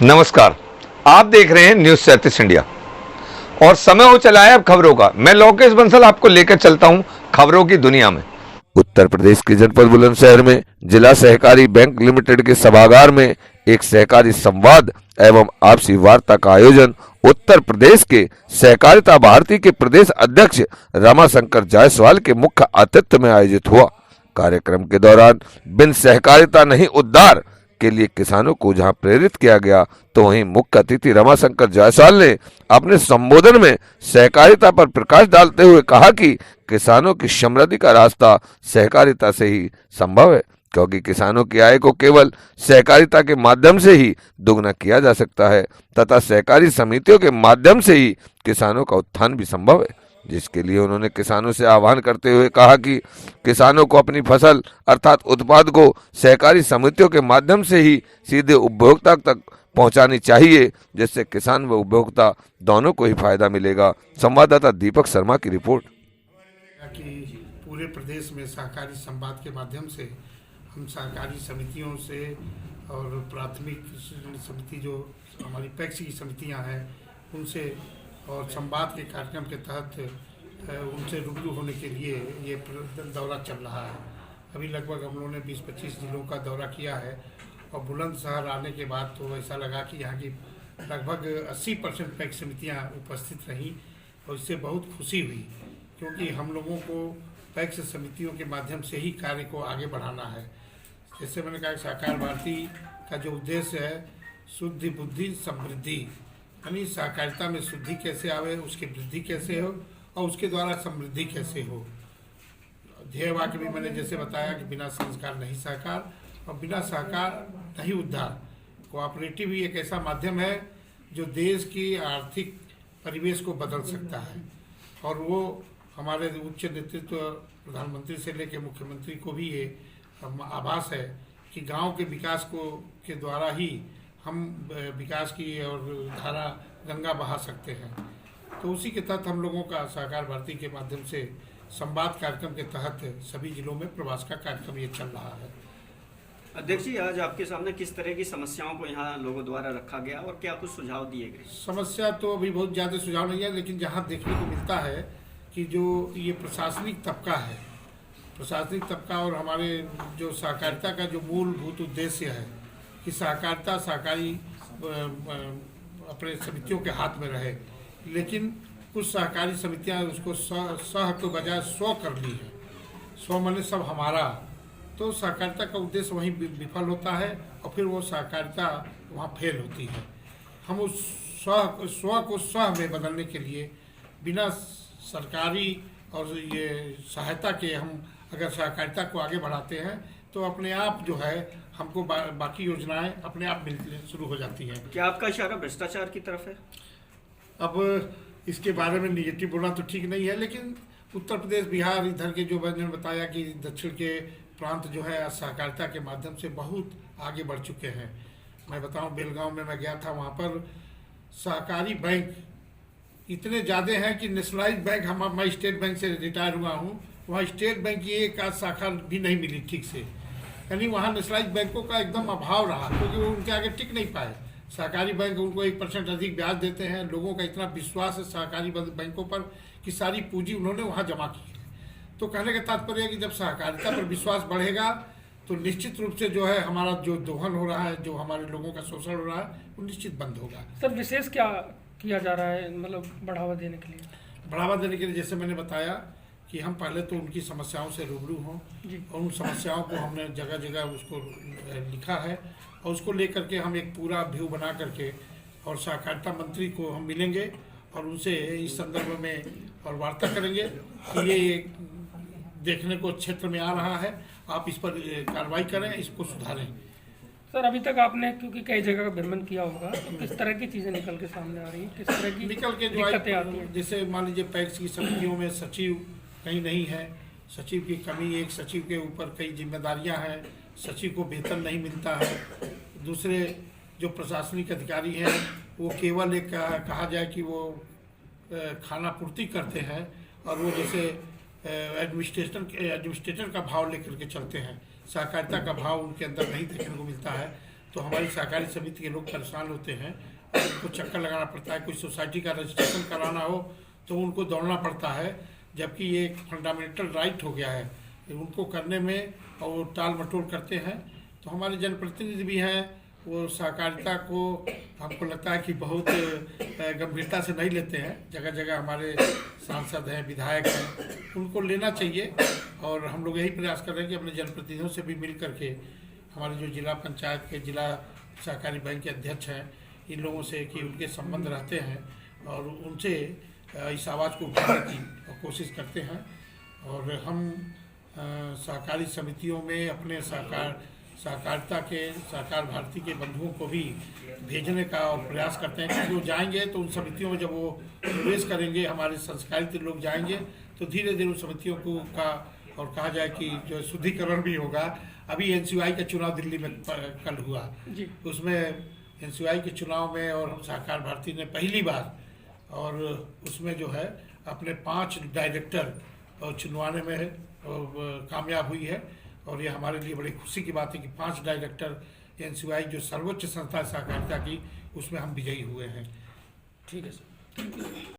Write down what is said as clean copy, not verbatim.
नमस्कार, आप देख रहे हैं न्यूज 37 इंडिया और समय हो चला है अब खबरों का। मैं लोकेश बंसल आपको लेकर चलता हूं खबरों की दुनिया में। उत्तर प्रदेश के जनपद बुलंदशहर में जिला सहकारी बैंक लिमिटेड के सभागार में एक सहकारी संवाद एवं आपसी वार्ता का आयोजन उत्तर प्रदेश के सहकारिता भारती के प्रदेश अध्यक्ष रमाशंकर जायसवाल के मुख्य आतिथ्य में आयोजित हुआ। कार्यक्रम के दौरान बिन सहकारिता नहीं उद्धार के लिए किसानों को जहां प्रेरित किया गया, तो वहीं मुख्य अतिथि रमाशंकर जायसवाल ने अपने संबोधन में सहकारिता पर प्रकाश डालते हुए कहा कि किसानों की समृद्धि का रास्ता सहकारिता से ही संभव है, क्योंकि किसानों की आय को केवल सहकारिता के माध्यम से ही दोगुना किया जा सकता है तथा सहकारी समितियों के माध्यम से ही किसानों का उत्थान भी संभव है। जिसके लिए उन्होंने किसानों से आह्वान करते हुए कहा कि किसानों को अपनी फसल अर्थात उत्पाद को सहकारी समितियों के माध्यम से ही सीधे उपभोक्ता तक पहुंचानी चाहिए, जिससे किसान व उपभोक्ता दोनों को ही फायदा मिलेगा। संवाददाता दीपक शर्मा की रिपोर्ट। कि पूरे प्रदेश में सहकारी संवाद के माध्यम से हम सहकारी समितियों से और प्राथमिक समिति जो हमारी पैक्स की समितियां हैं उनसे और संवाद के कार्यक्रम के तहत उनसे रूबरू होने के लिए ये दौरा चल रहा है। अभी लगभग हम लोगों ने 20-25 जिलों का दौरा किया है और बुलंदशहर आने के बाद तो ऐसा लगा कि यहाँ की लगभग 80% पैक्स समितियाँ उपस्थित रहीं और इससे बहुत खुशी हुई, क्योंकि हम लोगों को पैक्स समितियों के माध्यम से ही कार्य को आगे बढ़ाना है। जैसे मैंने कहा, सहकार भारती का जो उद्देश्य है शुद्धि बुद्धि समृद्धि, यानी सहकारिता में शुद्धि कैसे आवे, उसकी वृद्धि कैसे हो और उसके द्वारा समृद्धि कैसे हो। ध्येय वाक्य भी मैंने जैसे बताया कि बिना संस्कार नहीं सहकार और बिना सहकार नहीं उद्धार। कोऑपरेटिव ही एक ऐसा माध्यम है जो देश की आर्थिक परिवेश को बदल सकता है और वो हमारे उच्च नेतृत्व प्रधानमंत्री से लेकर मुख्यमंत्री को भी ये आभास है कि गांव के विकास को के द्वारा ही हम विकास की और धारा गंगा बहा सकते हैं। तो उसी के तहत हम लोगों का सहकार भारती के माध्यम से संवाद कार्यक्रम के तहत सभी जिलों में प्रवास का कार्यक्रम ये चल रहा है। अध्यक्ष जी, आज आपके सामने किस तरह की समस्याओं को यहाँ लोगों द्वारा रखा गया और क्या कुछ सुझाव दिए गए? समस्या तो अभी बहुत ज़्यादा सुझाव नहीं है, लेकिन जहाँ देखने को मिलता है कि जो ये प्रशासनिक तबका है, प्रशासनिक तबका और हमारे जो सहकारिता का जो मूलभूत उद्देश्य है कि सहकारिता सहकारी अपने समितियों के हाथ में रहे, लेकिन कुछ सहकारी समितियां उसको सह के बजाय स्व कर ली है। स्व माने सब हमारा, तो सहकारिता का उद्देश्य वहीं विफल होता है और फिर वो सहकारिता वहाँ फेल होती है। हम उस स्व को सह में बदलने के लिए बिना सरकारी और ये सहायता के हम अगर सहकारिता को आगे बढ़ाते हैं तो अपने आप जो है हमको बाकी योजनाएं अपने आप मिलने शुरू हो जाती हैं। क्या आपका इशारा भ्रष्टाचार की तरफ है? अब इसके बारे में निगेटिव बोलना तो ठीक नहीं है, लेकिन उत्तर प्रदेश बिहार इधर के जो मैंने बताया कि दक्षिण के प्रांत जो है सहकारिता के माध्यम से बहुत आगे बढ़ चुके हैं। मैं बताऊं, बेलगांव में मैं गया था, वहाँ पर सहकारी बैंक इतने ज़्यादा हैं कि नेशनलाइज बैंक, मैं स्टेट बैंक से रिटायर हुआ हूँ, वहाँ स्टेट बैंक की एक आध शाखा भी नहीं मिली ठीक से, यानी वहाँ नेशनलाइज बैंकों का एकदम अभाव रहा, क्योंकि वो उनके आगे टिक नहीं पाए। सहकारी बैंक उनको 1% अधिक ब्याज देते हैं। लोगों का इतना विश्वास है सहकारी बैंकों पर कि सारी पूंजी उन्होंने वहाँ जमा की है। तो कहने का तात्पर्य है कि जब सहकारिता पर विश्वास बढ़ेगा तो निश्चित रूप से जो है हमारा जो दोहन हो रहा है, जो हमारे लोगों का शोषण हो रहा है, वो निश्चित बंद होगा। सर, विशेष क्या किया जा रहा है, मतलब बढ़ावा देने के लिए? बढ़ावा देने के लिए जैसे मैंने बताया कि हम पहले तो उनकी समस्याओं से रूबरू हों और उन समस्याओं को हमने जगह जगह उसको लिखा है और उसको लेकर के हम एक पूरा व्यू बना करके और सहकारिता मंत्री को हम मिलेंगे और उनसे इस संदर्भ में और वार्ता करेंगे कि ये देखने को क्षेत्र में आ रहा है, आप इस पर कार्रवाई करें, इसको सुधारें। सर, अभी तक आपने क्योंकि कई जगह का भ्रमण किया होगा, तो किस तरह की चीज़ें निकल के सामने आ रही हैं, किस तरह की निकल के जो दिक्कतें आती हैं? जैसे मान लीजिए पैक्स की समितियों में सचिव कहीं नहीं है, सचिव की कमी, एक सचिव के ऊपर कई जिम्मेदारियां हैं, सचिव को वेतन नहीं मिलता है। दूसरे जो प्रशासनिक अधिकारी हैं वो केवल एक कहा जाए कि वो खाना पूर्ति करते हैं और वो जैसे एडमिनिस्ट्रेटर का भाव लेकर के चलते हैं, सहकारिता का भाव उनके अंदर नहीं देखने को मिलता है। तो हमारी सहकारी समिति के लोग परेशान होते हैं, उनको चक्कर लगाना पड़ता है। कोई सोसाइटी का रजिस्ट्रेशन कराना हो तो उनको दौड़ना पड़ता है, जबकि ये एक फंडामेंटल राइट हो गया है उनको करने में, और वो टाल मटोल करते हैं। तो हमारे जनप्रतिनिधि भी हैं, वो सहकारिता को हमको लगता है कि बहुत गंभीरता से नहीं लेते हैं। जगह जगह हमारे सांसद हैं, विधायक हैं, उनको लेना चाहिए। और हम लोग यही प्रयास कर रहे हैं कि अपने जनप्रतिनिधियों से भी मिल करके, हमारे जो जिला पंचायत के, जिला सहकारी बैंक के अध्यक्ष हैं, इन लोगों से कि उनके संबंध रहते हैं और उनसे इस आवाज़ को उठाने की कोशिश करते हैं। और हम सहकारी समितियों में अपने सहकारिता के, सहकार भारती के बंधुओं को भी भेजने का और प्रयास करते हैं कि जो जाएंगे तो उन समितियों में जब वो प्रवेश करेंगे, हमारे संस्कारित लोग जाएंगे तो धीरे धीरे उन समितियों को का, और कहा जाए कि जो शुद्धिकरण भी होगा। अभी एनसीयूआई का चुनाव दिल्ली में कल हुआ, उसमें एनसीयूआई के चुनाव में और हम सहकार भारती ने पहली बार, और उसमें जो है अपने 5 डायरेक्टर और चुनवाने में कामयाब हुई है। और ये हमारे लिए बड़ी खुशी की बात है कि 5 डायरेक्टर एनसीयूआई जो सर्वोच्च संस्था सहकारिता की, उसमें हम विजयी हुए हैं। ठीक है सर।